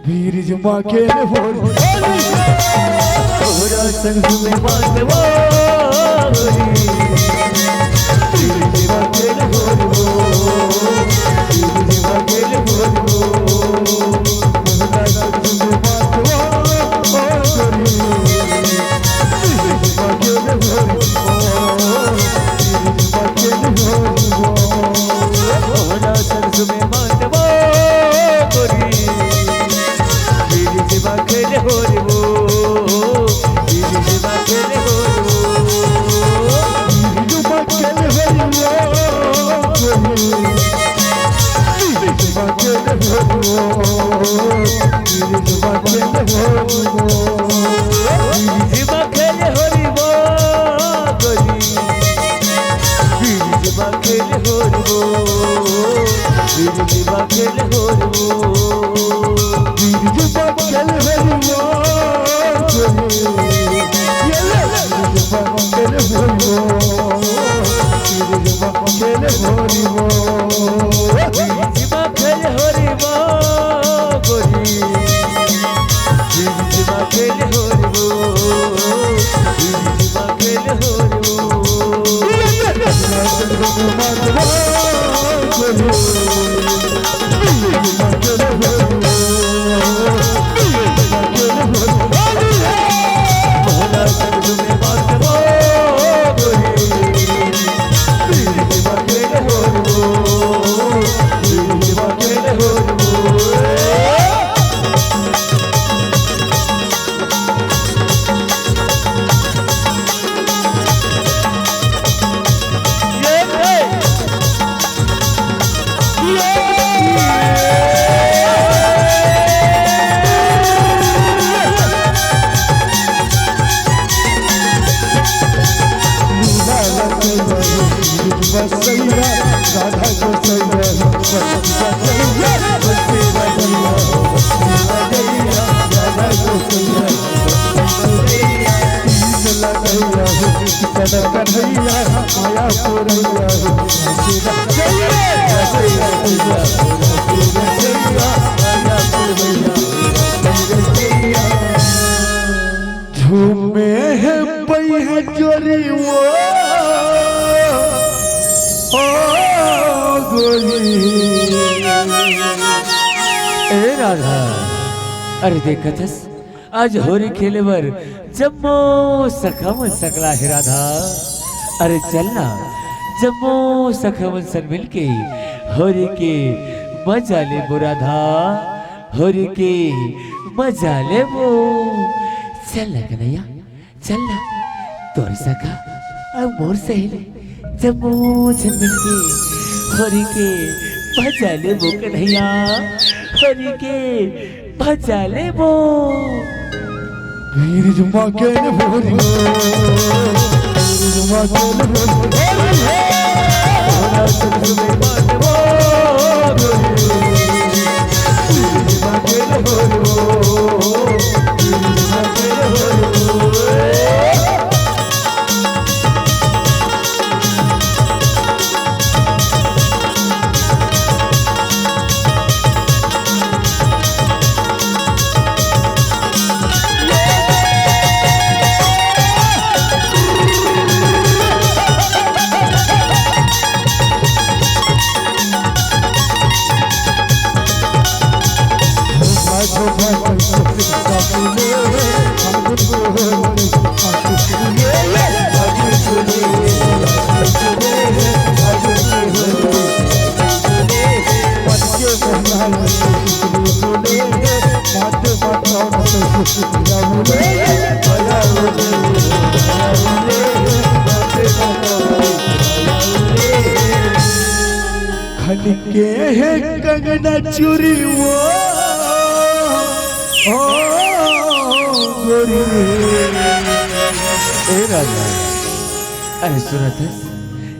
वीर जमा के संग में बात वो वीर जमा के झूमे है पई है चोरी वो ए राधा अरे देखतस आज होरी खेले बर जम्मो सखम सकला है राधा। अरे चलना जम्मो सखम सन मिलके होरी के मजा ले वो राधा, होरी के मजा ले वो। चलना कन्हैया चलना तोर सखा अब मोर सहेली जम्मो सन मिलके होरी के मजा ले वो कन्हैया, होरी के मजा ले वो। वीर जुमा के भोरी वीर जुमा के भोरी खनके है कंगना चूरी वो गोरी। ए राजा अरे सुनतस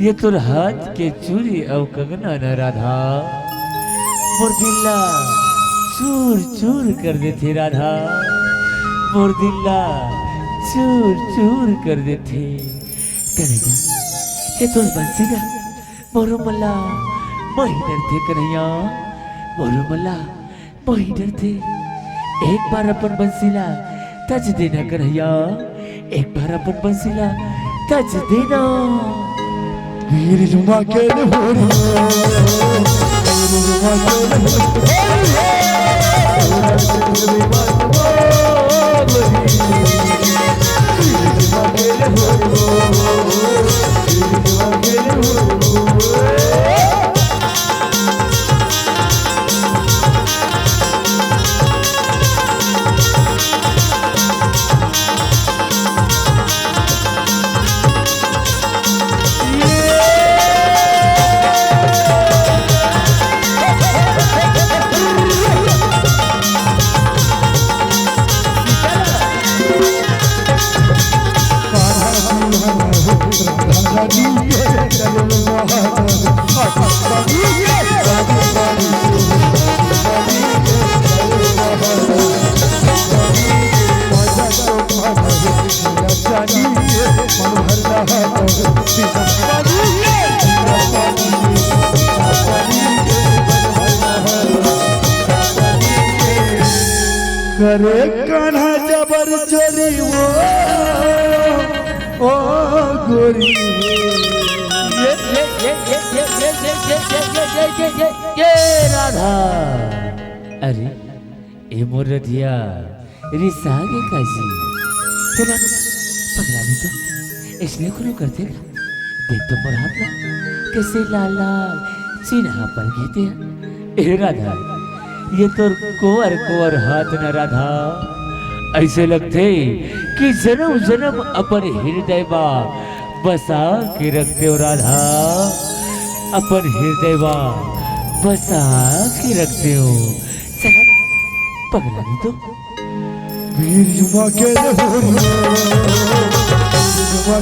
ये तोर हाथ के चूरी और कंगना न राधा मोर दिल्ला चूर चूर कर देते राधा, मोर दिल्ला चूर चूर कर देते। करेगा ये तोर बंसीगा मोर मल्ला मोही डरते कन्हैया बोलो मल्ला मोही डरते। एक बार अपन बंसीला तज देना कन्हैया, एक बार अपन बंसीला तज देना। वीर जुमा के होरी वीर जुमा के करे कान्हा जबर चोरी ओ गोरी। ये राधा। अरे ए मोर रधिया रिसागे काजी चला पगला नहीं तो इसलिए कोनो करते का देख तो मोर हाथ ना कैसे लाल लाल सीना पर घेते हैं। ए राधा ये तो कुंवर हाथ न राधा, ऐसे लगते कि जन्म जन्म अपन हृदय बा बसा के रखते हो राधा, अपन हृदय बा बसा के रखते हो। चला पगला नहीं तो वीर जुमा के होरी जुमा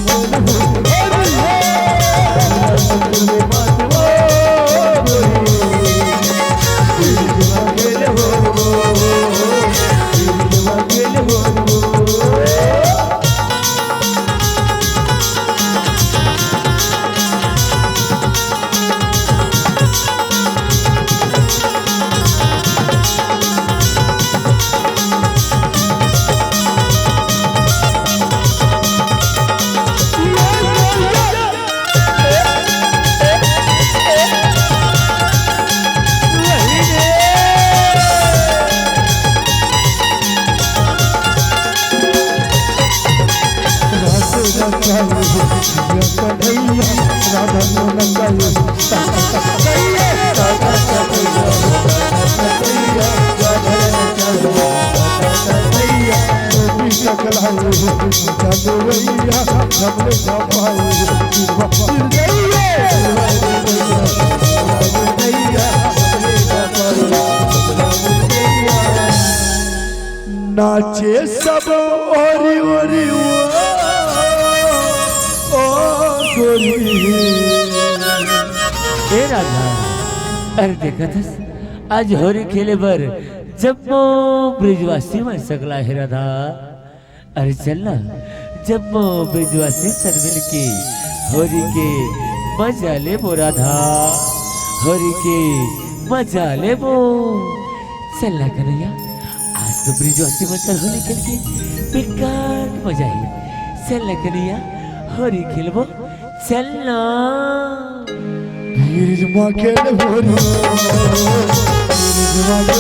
नाचे सब ओरी ओरी ओ गोरी। ए राधा अरे देखा था आज होरी खेले बर जम्मो ब्रिजवासी में सकला है राधा। अरे चलना जम्मो ब्रिजवासी सब मिल के होरी के मजा ले बो राधा, होरी के मजा ले बो। चलना कन्हैया आज तो ब्रिजवासी मंचल होली खेल के बेकार मजा है। चलना कन्हैया होरी खेलबो चलना। वीर जुमा के होरी वीर जुमा के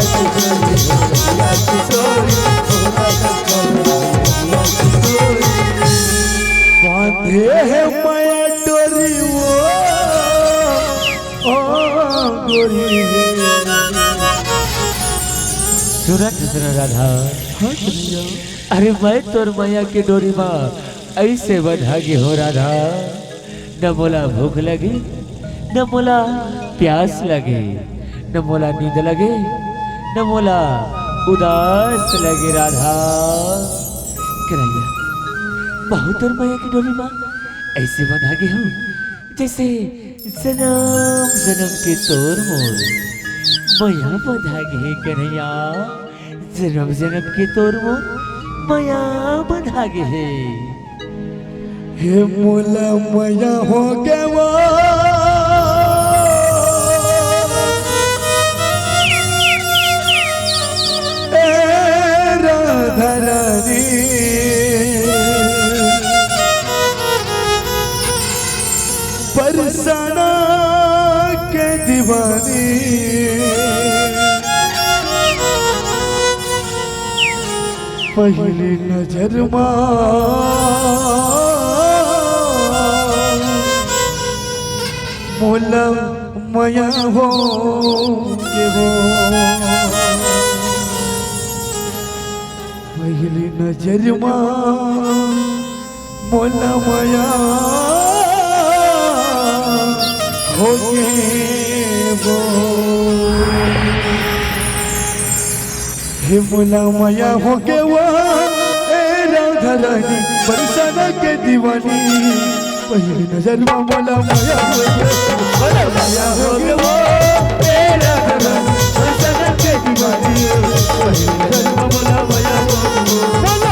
Sorry, गोरी सुनत सुन राधा। हाँ कन्हैया अरे मैं तोर मैया की डोरी माँ ऐसे बंधागी हो राधा, न मोला भूख लगी, न मोला प्यास लगे, न मोला नींद लगे, न मोला उदास लगे राधा। कन्हैया बहुत तोर मैया की डोरी माँ ऐसे बंधागी हूँ जैसे जन्म जन्म के तोर मोर मैया बंधागी है कन्हैया, जन्म जन्म के तोर मोर मैया बंधागी है। हे मोला मैया हो गवा राधा रानी बरसाना के दीवानी पहली नजर मोला मया हो के वो पहली नजर मोला मया हो के वो हे मोला मया हो के वो राधा रानी बरसाना के दीवानी पहली नजर मोला मया हो के मया हो के वो राधा रानी बरसाना के दीवानी पहली नजर मोला मया हो के मया हो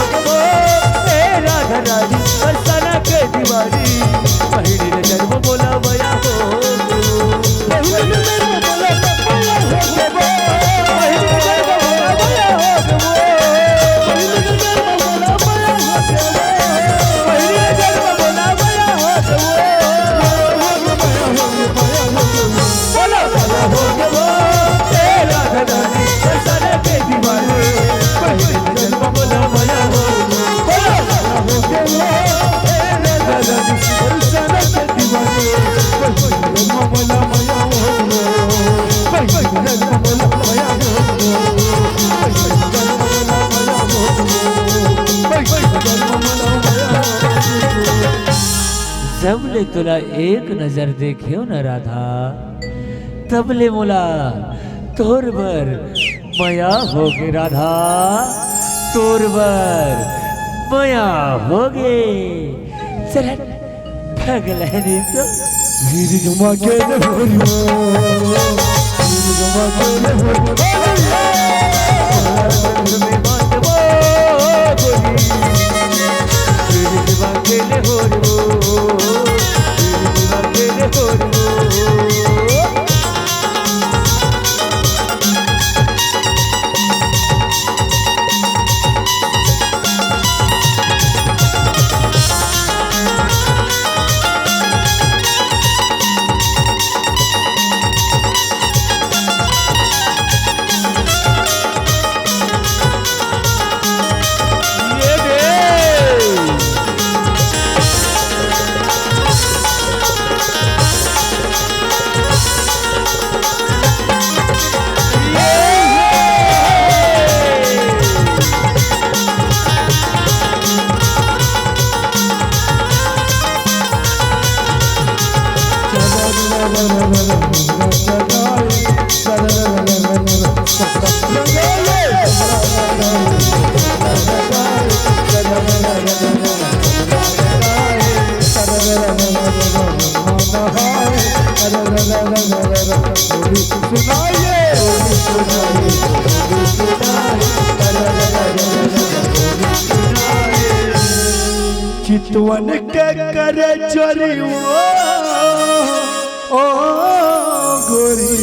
के वो राधा रानी बरसाना के दीवानी पहली नजर मोला मया हो के मया हो के वो राधा रानी बरसाना के दीवानी पहली नजर में बोला मया हो जब ले तुला एक नजर देखियो न राधा, तब ले मोला तोर बर मया होगे राधा, तोर बर मया होगे। चल ठगल है नी तो वीर जमा के वीर जमा चितवन के करे चोरी ओ गोरी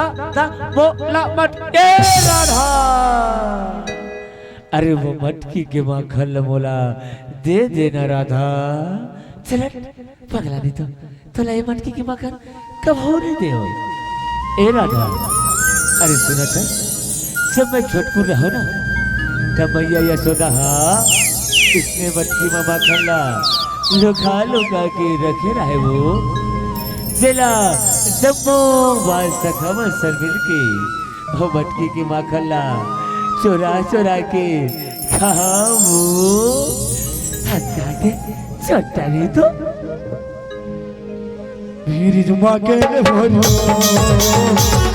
राधा बोला मटके राधा। अरे वो मटकी के माखन मोला दे देना राधा। चल पगला नहीं तो ये मटकी की माखन कब होने दे ए राधा। अरे सुना था, जब मैं छोटकू रहो ना तब मैया यशोदा इसने मटकी में माखन ला लुका लुका के रखे रहे वो जिला जम्मो बाल सखा में सर मिल के वो मटकी की माखन ला चोरा चोरा के खाओ हत्या के चट्टा नहीं तो वीर जुमा के भोलो जुमा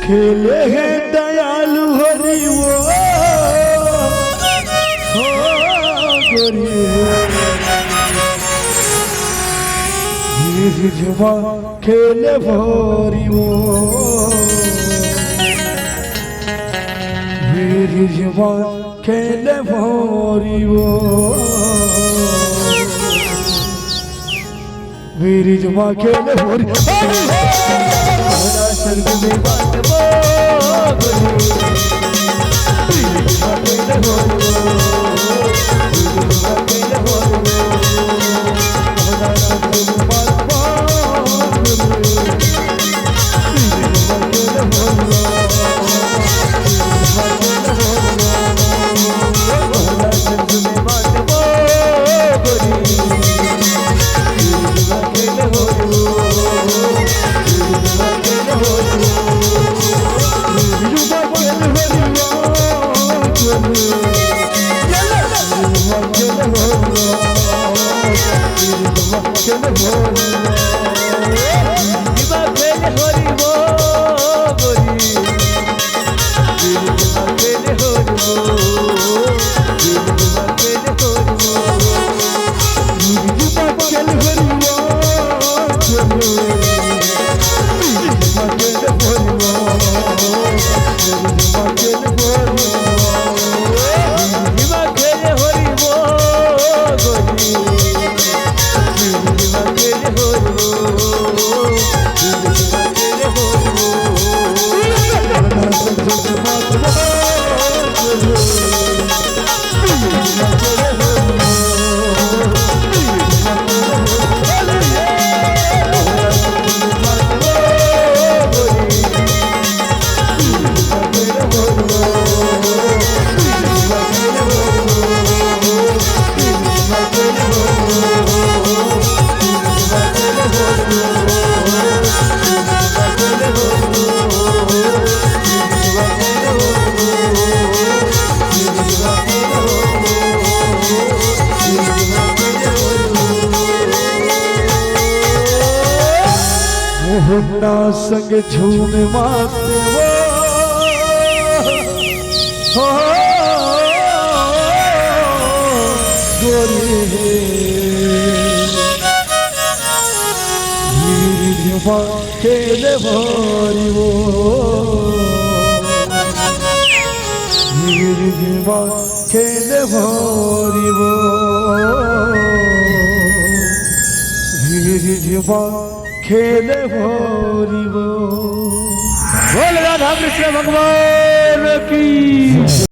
खेले हैं दयालु हरि वो वीर जुमा खेले भोरी वो वीर जुमा खेले भोरी वो वीर जुमा खेले भोरी स्वर्ग में बात मोहना संग झूम माते वो हो गोरी वीर जुमा खेले भोरी वो वीर जुमा खेले भोरी वो वीर जुमा खेले भोरी वो। बोल राधा कृष्ण भगवान की।